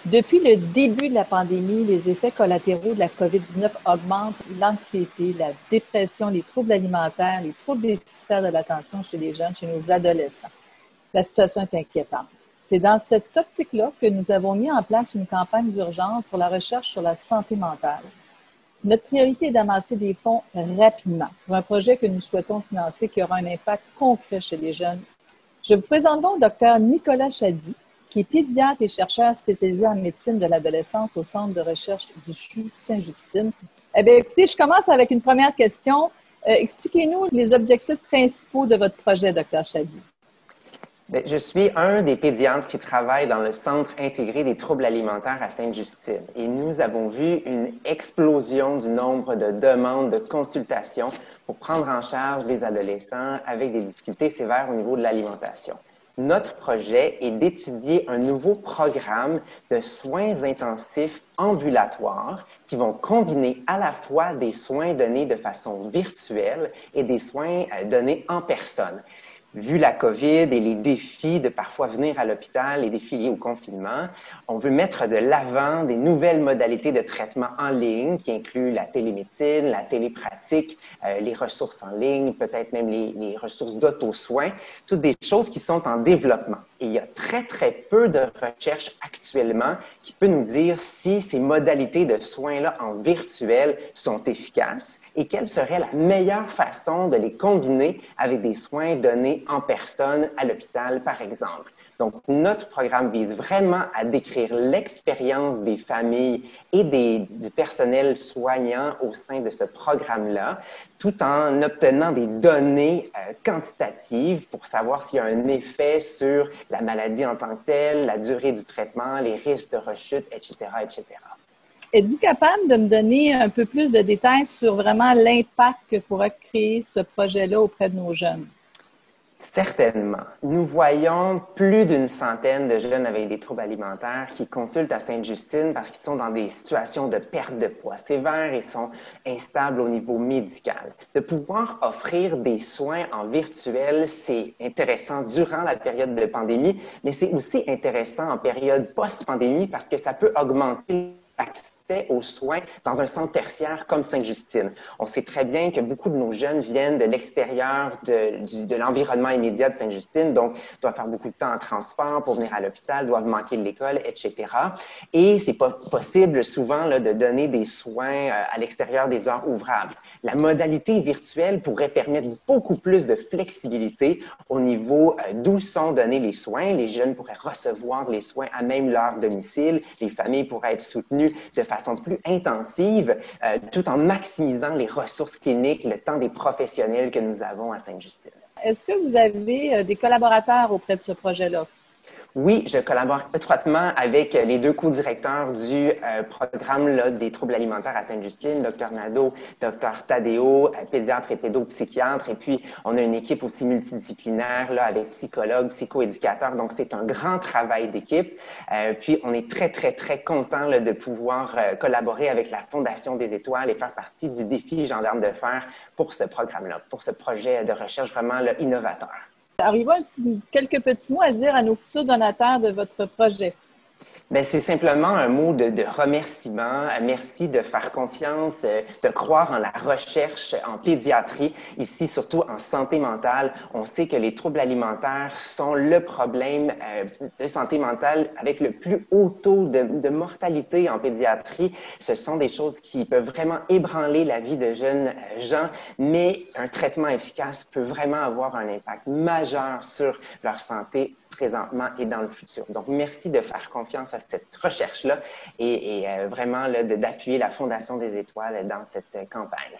Depuis le début de la pandémie, les effets collatéraux de la COVID-19 augmentent l'anxiété, la dépression, les troubles alimentaires, les troubles déficitaires de l'attention chez les jeunes, chez nos adolescents. La situation est inquiétante. C'est dans cette optique-là que nous avons mis en place une campagne d'urgence pour la recherche sur la santé mentale. Notre priorité est d'amasser des fonds rapidement pour un projet que nous souhaitons financer qui aura un impact concret chez les jeunes. Je vous présente donc Dr Nicolas Chady, qui est pédiatre et chercheur spécialisé en médecine de l'adolescence au Centre de recherche du CHU Sainte-Justine. Eh bien, écoutez, je commence avec une première question. Expliquez-nous les objectifs principaux de votre projet, Dr Chady. Bien, je suis un des pédiatres qui travaille dans le Centre intégré des troubles alimentaires à Sainte-Justine et nous avons vu une explosion du nombre de demandes de consultations pour prendre en charge les adolescents avec des difficultés sévères au niveau de l'alimentation. Notre projet est d'étudier un nouveau programme de soins intensifs ambulatoires qui vont combiner à la fois des soins donnés de façon virtuelle et des soins donnés en personne. Vu la COVID et les défis de parfois venir à l'hôpital, les défis liés au confinement, on veut mettre de l'avant des nouvelles modalités de traitement en ligne qui incluent la télémédecine, la télépratique, les ressources en ligne, peut-être même les ressources d'auto-soins, toutes des choses qui sont en développement. Et il y a très, très peu de recherches actuellement qui peut nous dire si ces modalités de soins-là en virtuel sont efficaces et quelle serait la meilleure façon de les combiner avec des soins donnés en personne à l'hôpital, par exemple. Donc, notre programme vise vraiment à décrire l'expérience des familles et du personnel soignant au sein de ce programme-là, tout en obtenant des données quantitatives pour savoir s'il y a un effet sur la maladie en tant que telle, la durée du traitement, les risques de rechute, etc., etc. Êtes-vous capable de me donner un peu plus de détails sur vraiment l'impact que pourra créer ce projet-là auprès de nos jeunes? Certainement. Nous voyons plus d'une centaine de jeunes avec des troubles alimentaires qui consultent à Sainte-Justine parce qu'ils sont dans des situations de perte de poids sévères et sont instables au niveau médical. De pouvoir offrir des soins en virtuel, c'est intéressant durant la période de pandémie, mais c'est aussi intéressant en période post-pandémie parce que ça peut augmenter l'accès aux soins dans un centre tertiaire comme Sainte-Justine. On sait très bien que beaucoup de nos jeunes viennent de l'extérieur de l'environnement immédiat de Sainte-Justine, donc doivent faire beaucoup de temps en transport pour venir à l'hôpital, doivent manquer de l'école, etc. Et c'est pas possible souvent là, de donner des soins à l'extérieur des heures ouvrables. La modalité virtuelle pourrait permettre beaucoup plus de flexibilité au niveau d'où sont donnés les soins. Les jeunes pourraient recevoir les soins à même leur domicile. Les familles pourraient être soutenues de façon plus intensive, tout en maximisant les ressources cliniques, le temps des professionnels que nous avons à Sainte-Justine. Est-ce que vous avez des collaborateurs auprès de ce projet-là? Oui, je collabore étroitement avec les deux co-directeurs du programme là, des troubles alimentaires à Sainte-Justine, Dr Nadeau, Dr Tadeo, pédiatre et pédopsychiatre. Et puis, on a une équipe aussi multidisciplinaire là, avec psychologues, psychoéducateurs. Donc, c'est un grand travail d'équipe. Puis, on est très, très, très content là, de pouvoir collaborer avec la Fondation des Étoiles et faire partie du défi Gendarme de fer pour ce programme-là, pour ce projet de recherche vraiment là, innovateur. Auriez-vous quelques petits mots à dire à nos futurs donateurs de votre projet? Bien, c'est simplement un mot de remerciement. Merci de faire confiance, de croire en la recherche en pédiatrie, ici surtout en santé mentale. On sait que les troubles alimentaires sont le problème de santé mentale avec le plus haut taux de mortalité en pédiatrie. Ce sont des choses qui peuvent vraiment ébranler la vie de jeunes gens, mais un traitement efficace peut vraiment avoir un impact majeur sur leur santé présentement et dans le futur. Donc, merci de faire confiance à cette recherche-là et vraiment d'appuyer la Fondation des Étoiles dans cette campagne.